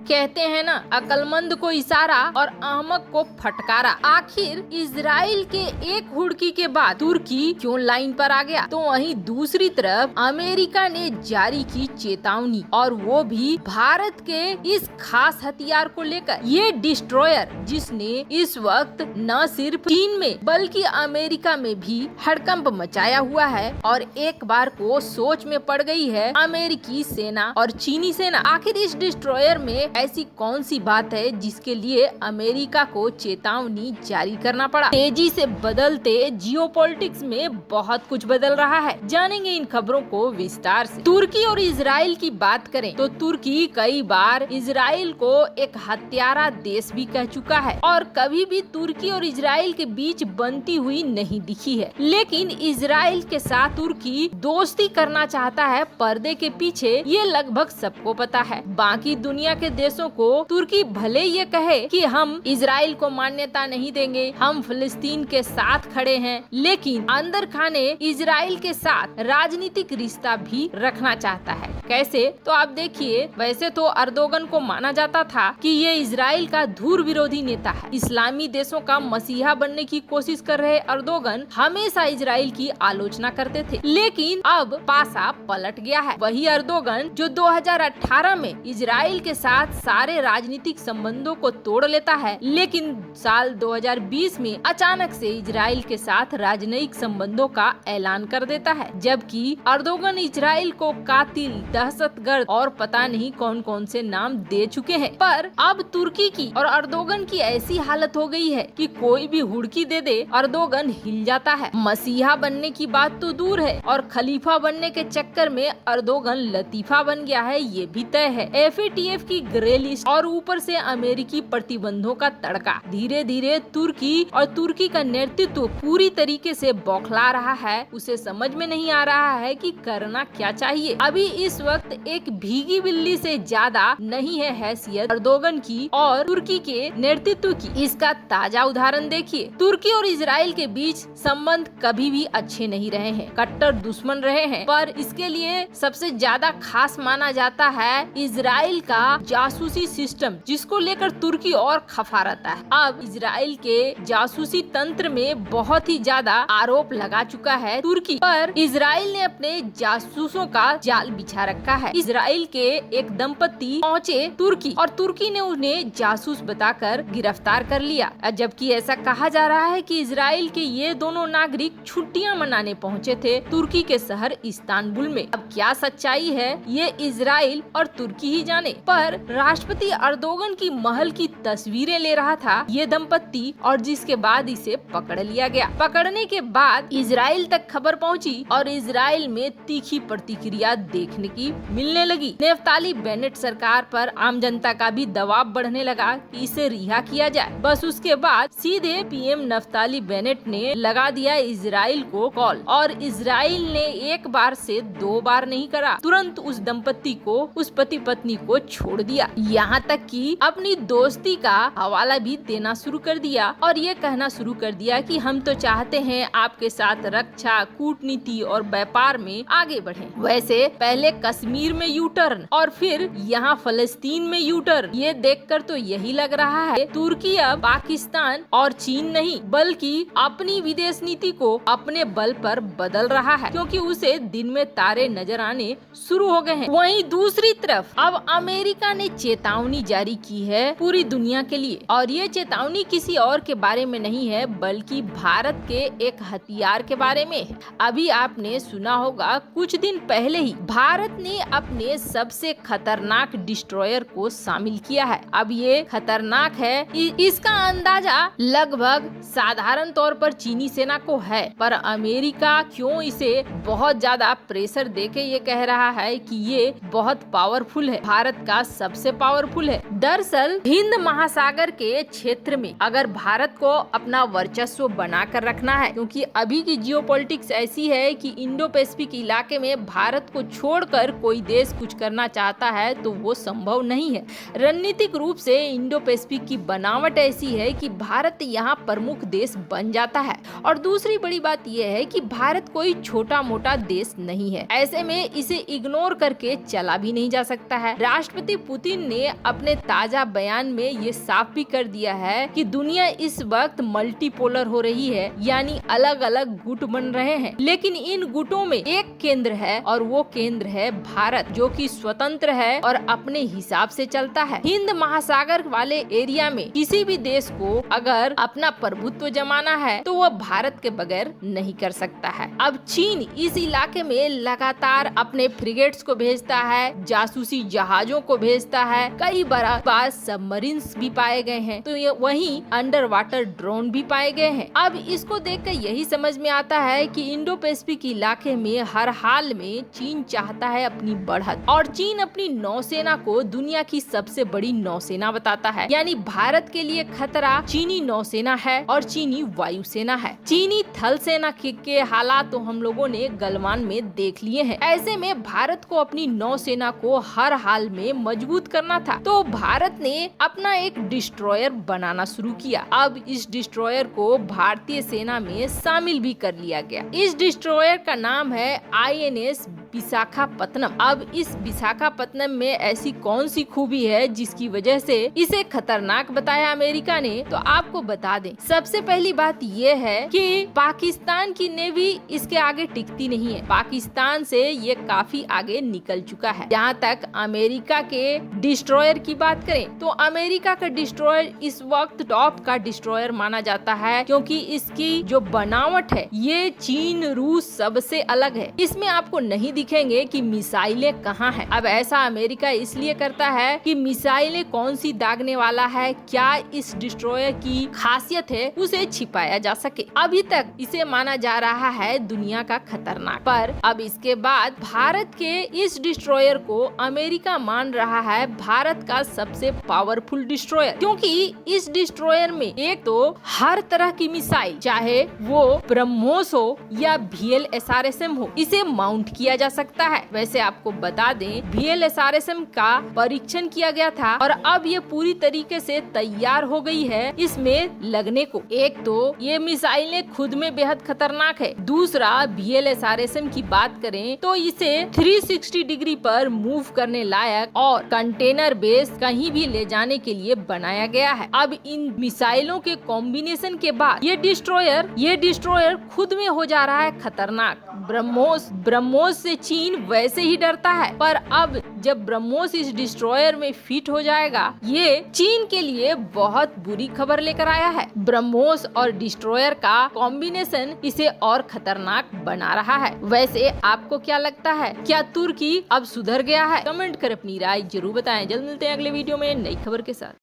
कहते हैं ना, अकलमंद को इशारा और अहमक को फटकारा। आखिर इजराइल के एक हुड़की के बाद तुर्की क्यों लाइन पर आ गया? तो वहीं दूसरी तरफ अमेरिका ने जारी की चेतावनी, और वो भी भारत के इस खास हथियार को लेकर। ये डिस्ट्रॉयर जिसने इस वक्त न सिर्फ चीन में बल्कि अमेरिका में भी हड़कंप मचाया हुआ है, और एक बार को सोच में पड़ गई है अमेरिकी सेना और चीनी सेना। आखिर इस डिस्ट्रॉयर में ऐसी कौन सी बात है जिसके लिए अमेरिका को चेतावनी जारी करना पड़ा? तेजी से बदलते जियोपॉलिटिक्स में बहुत कुछ बदल रहा है, जानेंगे इन खबरों को विस्तार से। तुर्की और इजराइल की बात करें तो तुर्की कई बार इजराइल को एक हत्यारा देश भी कह चुका है, और कभी भी तुर्की और इजराइल के बीच बनती हुई नहीं दिखी है। लेकिन इजराइल के साथ तुर्की दोस्ती करना चाहता है पर्दे के पीछे, ये लगभग सबको पता है। बाकी दुनिया के देशों को तुर्की भले ये कहे कि हम इजराइल को मान्यता नहीं देंगे, हम फिलिस्तीन के साथ खड़े हैं, लेकिन अंदर खाने इजराइल के साथ राजनीतिक रिश्ता भी रखना चाहता है। कैसे? तो आप देखिए, वैसे तो अर्दोगन को माना जाता था कि ये इजराइल का धुर विरोधी नेता है। इस्लामी देशों का मसीहा बनने की कोशिश कर रहे अर्दोगन हमेशा इजराइल की आलोचना करते थे, लेकिन अब पासा पलट गया है। वही अर्दोगन जो 2018 में इजराइल के साथ सारे राजनीतिक संबंधों को तोड़ लेता है, लेकिन साल 2020 में अचानक से इजराइल के साथ राजनयिक संबंधों का ऐलान कर देता है, जबकि अर्दोगन इजराइल को कातिल, दहशतगर्द और पता नहीं कौन कौन से नाम दे चुके हैं। पर अब तुर्की की और अर्दोगन की ऐसी हालत हो गई है कि कोई भी हुड़की दे दे अर्दोगन हिल जाता है। मसीहा बनने की बात तो दूर है, और खलीफा बनने के चक्कर में अर्दोगन लतीफा बन गया है, ये भी तय है। एफएटीएफ की ग्रे लिस्ट और ऊपर से अमेरिकी प्रतिबंधों का तड़का। धीरे धीरे तुर्की और तुर्की का नेतृत्व पूरी तरीके से बौखला रहा है। उसे समझ में नहीं आ रहा है कि करना क्या चाहिए। अभी इस वक्त एक भीगी बिल्ली से ज्यादा नहीं है हैसियत अर्दोगन की और तुर्की के नेतृत्व की। इसका ताजा उदाहरण देखिए। तुर्की और इजराइल के बीच संबंध कभी भी अच्छे नहीं रहे हैं, कट्टर दुश्मन रहे हैं, पर इसके लिए सबसे ज्यादा खास माना जाता है इजराइल का जासूसी सिस्टम, जिसको लेकर तुर्की और खफा रहता है। अब इजराइल के जासूसी तंत्र में बहुत ही ज्यादा आरोप लगा चुका है तुर्की पर। इजराइल ने अपने जासूसों का जाल बिछा रखा है। इजराइल के एक दंपति पहुँचे तुर्की, और तुर्की ने उन्हें जासूस बताकर गिरफ्तार कर लिया, जबकि ऐसा कहा जा रहा है कि इजराइल के ये दोनों नागरिक छुट्टियां मनाने पहुंचे थे तुर्की के शहर इस्तांबुल में। अब क्या सच्चाई है ये इजराइल और तुर्की ही जाने, पर राष्ट्रपति अर्दोगन की महल की तस्वीरें ले रहा था ये दंपति, और जिसके बाद इसे पकड़ लिया गया। पकड़ने के बाद इजराइल तक खबर पहुंची और इजराइल में तीखी प्रतिक्रिया देखने की मिलने लगी। नेफ्ताली बेनेट सरकार पर आम जनता का भी दबाव बढ़ने लगा कि इसे रिहा किया जाए। बस उसके बाद सीधे पीएम नेफ्ताली बेनेट ने लगा दिया इजराइल को कॉल, और इजराइल ने एक बार से 2 बार नहीं करा, तुरंत उस दंपति को, उस पति पत्नी को छोड़ दिया। यहाँ तक कि अपनी दोस्ती का हवाला भी देना शुरू कर दिया, और ये कहना शुरू कर दिया कि हम तो चाहते हैं आपके साथ रक्षा, कूटनीति और व्यापार में आगे बढ़े। वैसे पहले कश्मीर में यू टर्न और फिर यहाँ फलस्तीन में यू टर्न, ये देखकर तो यही लग रहा है तुर्की अब पाकिस्तान और चीन नहीं बल्कि अपनी विदेश नीति को अपने बल पर बदल रहा है, क्योंकि उसे दिन में तारे नजर आने शुरू हो गए हैं। वहीं दूसरी तरफ अब अमेरिका ने चेतावनी जारी की है पूरी दुनिया के लिए, और ये चेतावनी किसी और के बारे में नहीं है बल्कि भारत के एक हथियार के बारे में है। अभी आपने सुना होगा कुछ दिन पहले ही भारत ने अपने सबसे खतरनाक डिस्ट्रॉयर को शामिल किया है। अब ये खतरनाक है, इसका अंदाजा लगभग साधारण तौर पर चीनी सेना को है, पर अमेरिका क्यों इसे बहुत ज्यादा प्रेशर देके ये कह रहा है कि ये बहुत पावरफुल है, भारत का सबसे पावरफुल है। दरअसल हिंद महासागर के क्षेत्र में अगर भारत को अपना वर्चस्व बनाकर रखना है, क्योंकि अभी की जियोपॉलिटिक्स ऐसी है कि इंडो पैसिफिक इलाके में भारत को छोड़कर कोई देश कुछ करना चाहता है तो वो संभव नहीं है। रणनीतिक रूप से इंडो पैसिफिक की बनावट ऐसी है कि भारत यहाँ प्रमुख देश बन जाता है। और दूसरी बड़ी बात यह है कि भारत कोई छोटा मोटा देश नहीं है, ऐसे में इसे इग्नोर करके चला भी नहीं जा सकता है। राष्ट्रपति पुतिन ने अपने ताजा बयान में ये साफ भी कर दिया है कि दुनिया इस वक्त मल्टीपोलर हो रही है, यानी अलग अलग गुट बन रहे हैं, लेकिन इन गुटों में एक केंद्र है और वो केंद्र है भारत, जो कि स्वतंत्र है और अपने हिसाब से चलता है। हिंद महासागर वाले एरिया में किसी भी देश को अगर अपना प्रभुत्व जमाना है तो वह भारत के बगैर नहीं कर सकता है। अब चीन इस इलाके में लगातार अपने फ्रिगेट्स को भेजता है, जासूसी जहाजों को भेजता है, कई बार सबमरीन्स भी पाए गए हैं, तो ये वहीं अंडर वाटर ड्रोन भी पाए गए हैं। अब इसको देखकर यही समझ में आता है कि इंडो पैसिफिक इलाके में हर हाल में चीन चाहता है अपनी बढ़त, और चीन अपनी नौसेना को दुनिया की सबसे बड़ी नौसेना बताता है। यानी भारत के लिए खतरा चीनी नौसेना है और चीनी वायुसेना है। चीनी थल सेना के हालात तो हम लोगों ने गलवान में देख लिए हैं। ऐसे में भारत को अपनी नौसेना को हर हाल में मजबूत करना था, तो भारत ने अपना एक डिस्ट्रॉयर बनाना शुरू किया। अब इस डिस्ट्रॉयर को भारतीय सेना में शामिल भी कर लिया गया। इस डिस्ट्रॉयर का नाम है INS विशाखापत्तनम। अब इस विशाखापत्तनम में ऐसी कौन सी खूबी है जिसकी वजह से इसे खतरनाक बताया अमेरिका ने, तो आपको बता दें। सबसे पहली बात ये है कि पाकिस्तान की नेवी इसके आगे टिकती नहीं है, पाकिस्तान से ये काफी आगे निकल चुका है। जहाँ तक अमेरिका के डिस्ट्रॉयर की बात करें तो अमेरिका का डिस्ट्रॉयर इस वक्त टॉप का डिस्ट्रॉयर माना जाता है, क्योंकि इसकी जो बनावट है ये चीन रूस सबसे अलग है। इसमें आपको नहीं दिखेंगे कि मिसाइलें कहाँ हैं। अब ऐसा अमेरिका इसलिए करता है कि मिसाइलें कौन सी दागने वाला है, क्या इस डिस्ट्रॉयर की खासियत है, उसे छिपाया जा सके। अभी तक इसे माना जा रहा है दुनिया का खतरनाक, पर अब इसके बाद भारत के इस डिस्ट्रॉयर को अमेरिका मान रहा है भारत का सबसे पावरफुल डिस्ट्रॉयर, क्योंकि इस डिस्ट्रॉयर में एक तो हर तरह की मिसाइल, चाहे वो ब्रह्मोस हो या VLSRSM हो, इसे माउंट किया जा सकता है। वैसे आपको बता दें VLSRSM का परीक्षण किया गया था और अब ये पूरी तरीके से तैयार हो गई है इसमें लगने को। एक तो ये मिसाइलें खुद में बेहद खतरनाक है, दूसरा VLSRSM की बात करें तो इसे 360 डिग्री पर मूव करने लायक और कंटेनर बेस कहीं भी ले जाने के लिए बनाया गया है। अब इन मिसाइलों के कॉम्बिनेशन के बाद ये डिस्ट्रॉयर खुद में हो जा रहा है खतरनाक। ब्रह्मोस से चीन वैसे ही डरता है, पर अब जब ब्रह्मोस इस डिस्ट्रॉयर में फिट हो जाएगा, ये चीन के लिए बहुत बुरी खबर लेकर आया है। ब्रह्मोस और डिस्ट्रॉयर का कॉम्बिनेशन इसे और खतरनाक बना रहा है। वैसे आपको क्या लगता है, क्या तुर्की अब सुधर गया है? कमेंट कर अपनी राय जरूर बताएं। जल्द मिलते हैं अगले वीडियो में नई खबर के साथ।